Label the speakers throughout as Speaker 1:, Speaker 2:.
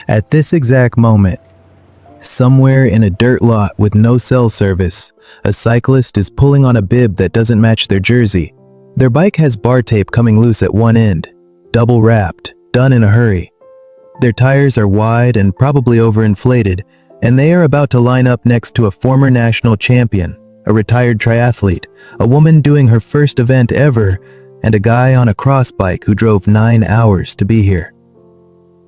Speaker 1: At this exact moment, somewhere in a dirt lot with no cell service, a cyclist is pulling on a bib that doesn't match their jersey. Their bike has bar tape coming loose at one end, double wrapped, done in a hurry. Their tires are wide and probably overinflated, and they are about to line up next to a former national champion, a retired triathlete, a woman doing her first event ever, and a guy on a cross bike who drove 9 hours to be here.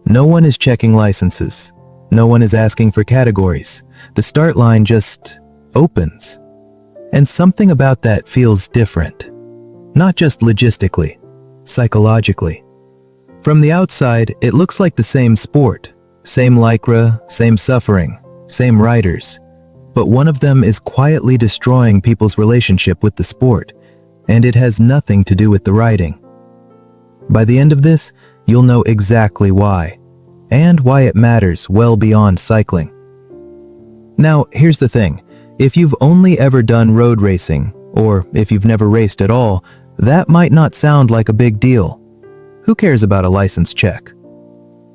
Speaker 1: No one is checking licenses. No one is asking for categories. The start line just opens. And something about that feels different. Not just logistically, psychologically. From the outside, it looks like the same sport, same lycra, same suffering, same riders. But one of them is quietly destroying people's relationship with the sport, and it has nothing to do with the riding. By the end of this, you'll know exactly why, and why it matters well beyond cycling. Now, here's the thing. If you've only ever done road racing, or if you've never raced at all, that might not sound like a big deal. Who cares about a license check?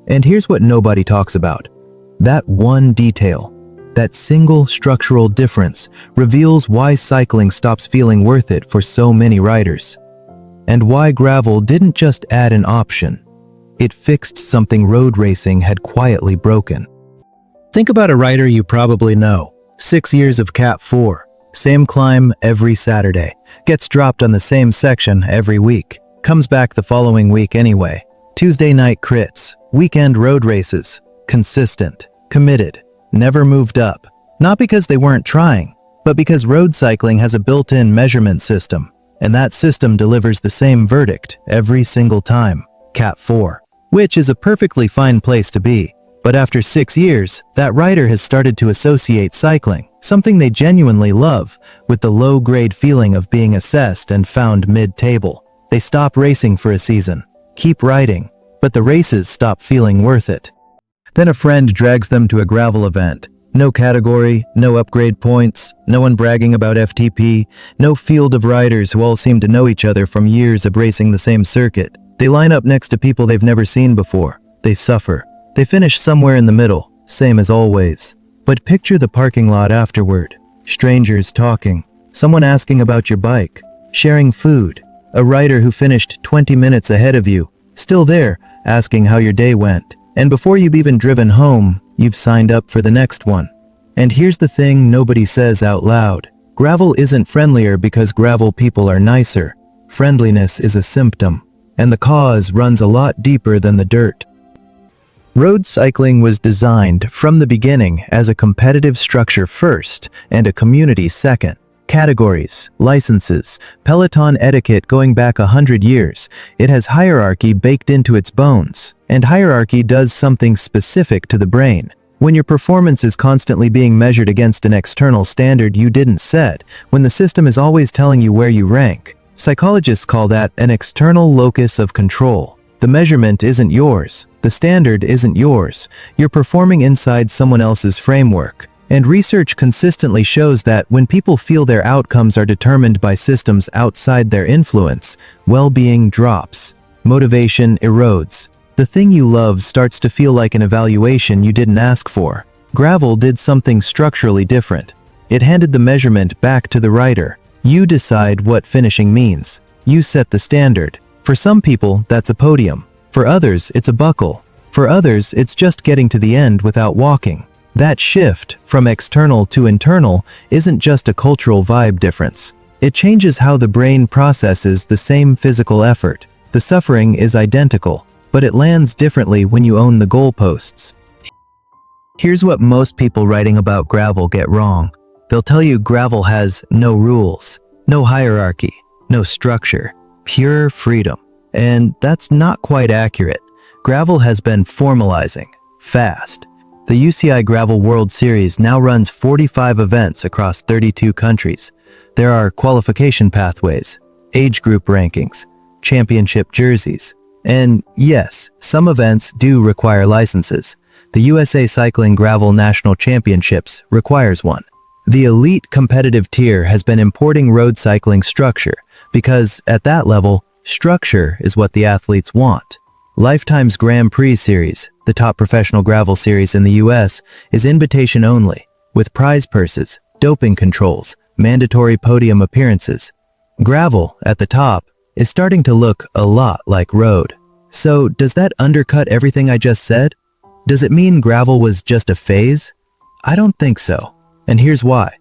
Speaker 1: And here's what nobody talks about. That one detail, that single structural difference, reveals why cycling stops feeling worth it for so many riders. And why gravel didn't just add an option. It fixed something road racing had quietly broken. Think about a rider you probably know. 6 years of Cat 4. Same climb every Saturday. Gets dropped on the same section every week. Comes back the following week anyway. Tuesday night crits. Weekend road races. Consistent. Committed. Never moved up. Not because they weren't trying, but because road cycling has a built-in measurement system. And that system delivers the same verdict every single time. Cat 4. Which is a perfectly fine place to be. But after 6 years, that rider has started to associate cycling, something they genuinely love, with the low-grade feeling of being assessed and found mid-table. They stop racing for a season, keep riding, but the races stop feeling worth it. Then a friend drags them to a gravel event. No category, no upgrade points, no one bragging about FTP, no field of riders who all seem to know each other from years of racing the same circuit. They line up next to people they've never seen before. They suffer. They finish somewhere in the middle, same as always. But picture the parking lot afterward. Strangers talking. Someone asking about your bike. Sharing food. A rider who finished 20 minutes ahead of you. Still there, asking how your day went. And before you've even driven home, you've signed up for the next one. And here's the thing nobody says out loud. Gravel isn't friendlier because gravel people are nicer. Friendliness is a symptom. And the cause runs a lot deeper than the dirt. Road cycling was designed from the beginning as a competitive structure first and a community second. Categories, licenses, peloton etiquette going back 100 years. It has hierarchy baked into its bones. And hierarchy does something specific to the brain. When your performance is constantly being measured against an external standard you didn't set, when the system is always telling you where you rank, psychologists call that an external locus of control. The measurement isn't yours. The standard isn't yours. You're performing inside someone else's framework. And research consistently shows that when people feel their outcomes are determined by systems outside their influence, well-being drops. Motivation erodes. The thing you love starts to feel like an evaluation you didn't ask for. Gravel did something structurally different. It handed the measurement back to the rider. You decide what finishing means. You set the standard. For some people, that's a podium. For others, it's a buckle. For others, it's just getting to the end without walking. That shift, from external to internal, isn't just a cultural vibe difference. It changes how the brain processes the same physical effort. The suffering is identical, but it lands differently when you own the goalposts. Here's what most people writing about gravel get wrong. They'll tell you gravel has no rules, no hierarchy, no structure, pure freedom. And that's not quite accurate. Gravel has been formalizing, fast. The UCI Gravel World Series now runs 45 events across 32 countries. There are qualification pathways, age group rankings, championship jerseys. And yes, some events do require licenses. The USA Cycling Gravel National Championships requires one. The elite competitive tier has been importing road cycling structure because, at that level, structure is what the athletes want. Lifetime's Grand Prix Series, the top professional gravel series in the US, is invitation only, with prize purses, doping controls, mandatory podium appearances. Gravel, at the top, is starting to look a lot like road. So, does that undercut everything I just said? Does it mean gravel was just a phase? I don't think so. And here's why.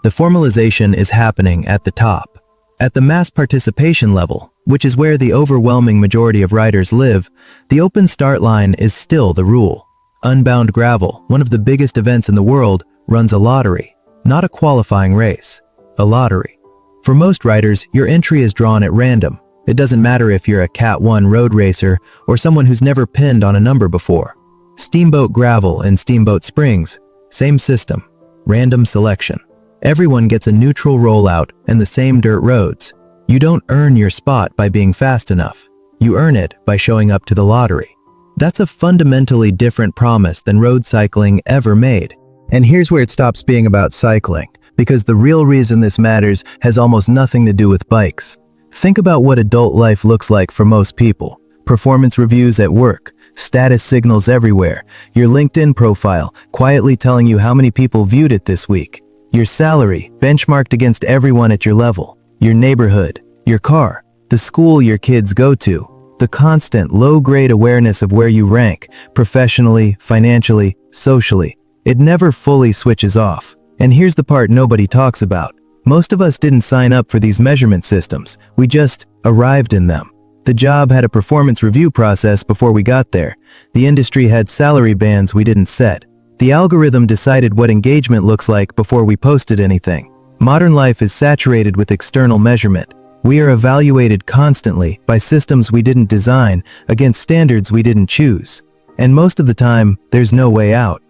Speaker 1: The formalization is happening at the top. At the mass participation level, which is where the overwhelming majority of riders live, the open start line is still the rule. Unbound Gravel, one of the biggest events in the world, runs a lottery, not a qualifying race. A lottery. For most riders, your entry is drawn at random. It doesn't matter if you're a Cat 1 road racer or someone who's never pinned on a number before. Steamboat Gravel and Steamboat Springs, same system, random selection. Everyone gets a neutral rollout and the same dirt roads. You don't earn your spot by being fast enough. You earn it by showing up to the lottery. That's a fundamentally different promise than road cycling ever made. And here's where it stops being about cycling, because the real reason this matters has almost nothing to do with bikes. Think about what adult life looks like for most people. Performance reviews at work, status signals everywhere, your LinkedIn profile quietly telling you how many people viewed it this week, your salary benchmarked against everyone at your level, your neighborhood, your car, the school your kids go to, the constant low-grade awareness of where you rank, professionally, financially, socially. It never fully switches off. And here's the part nobody talks about. Most of us didn't sign up for these measurement systems, we just arrived in them. The job had a performance review process before we got there. The industry had salary bands we didn't set. The algorithm decided what engagement looks like before we posted anything. Modern life is saturated with external measurement. We are evaluated constantly by systems we didn't design against standards we didn't choose. And most of the time, there's no way out.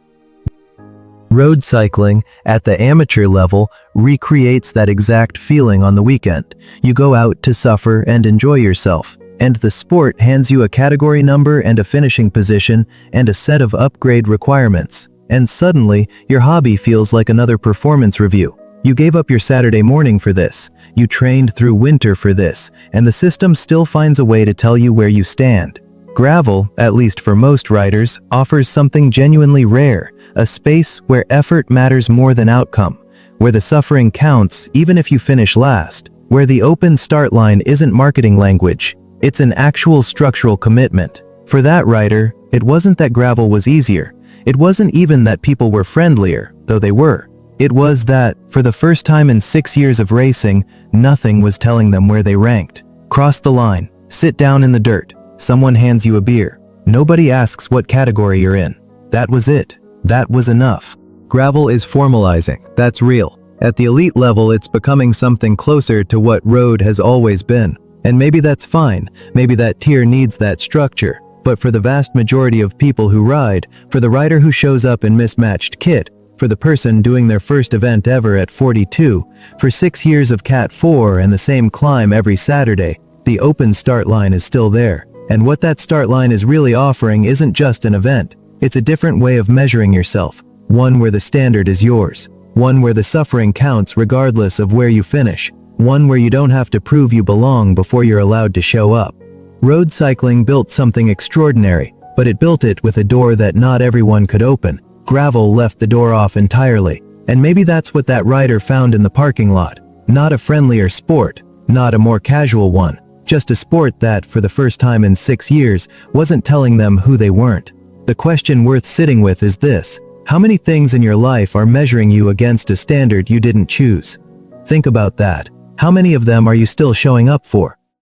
Speaker 1: Road cycling, at the amateur level, recreates that exact feeling on the weekend. You go out to suffer and enjoy yourself, and the sport hands you a category number and a finishing position and a set of upgrade requirements. And suddenly, your hobby feels like another performance review. You gave up your Saturday morning for this, you trained through winter for this, and the system still finds a way to tell you where you stand. Gravel, at least for most riders, offers something genuinely rare, a space where effort matters more than outcome, where the suffering counts even if you finish last, where the open start line isn't marketing language, it's an actual structural commitment. For that rider, it wasn't that gravel was easier. It wasn't even that people were friendlier, though they were. It was that, for the first time in 6 years of racing, nothing was telling them where they ranked. Cross the line, sit down in the dirt. Someone hands you a beer. Nobody asks what category you're in. That was it. That was enough. Gravel is formalizing. That's real. At the elite level, it's becoming something closer to what road has always been. And maybe that's fine. Maybe that tier needs that structure. But for the vast majority of people who ride, for the rider who shows up in mismatched kit, for the person doing their first event ever at 42, for 6 years of Cat 4 and the same climb every Saturday, the open start line is still there. And what that start line is really offering isn't just an event. It's a different way of measuring yourself. One where the standard is yours. One where the suffering counts regardless of where you finish. One where you don't have to prove you belong before you're allowed to show up. Road cycling built something extraordinary, but it built it with a door that not everyone could open. Gravel left the door off entirely. And maybe that's what that rider found in the parking lot. Not a friendlier sport. Not a more casual one. Just a sport that, for the first time in 6 years, wasn't telling them who they weren't. The question worth sitting with is this: how many things in your life are measuring you against a standard you didn't choose? Think about that. How many of them are you still showing up for?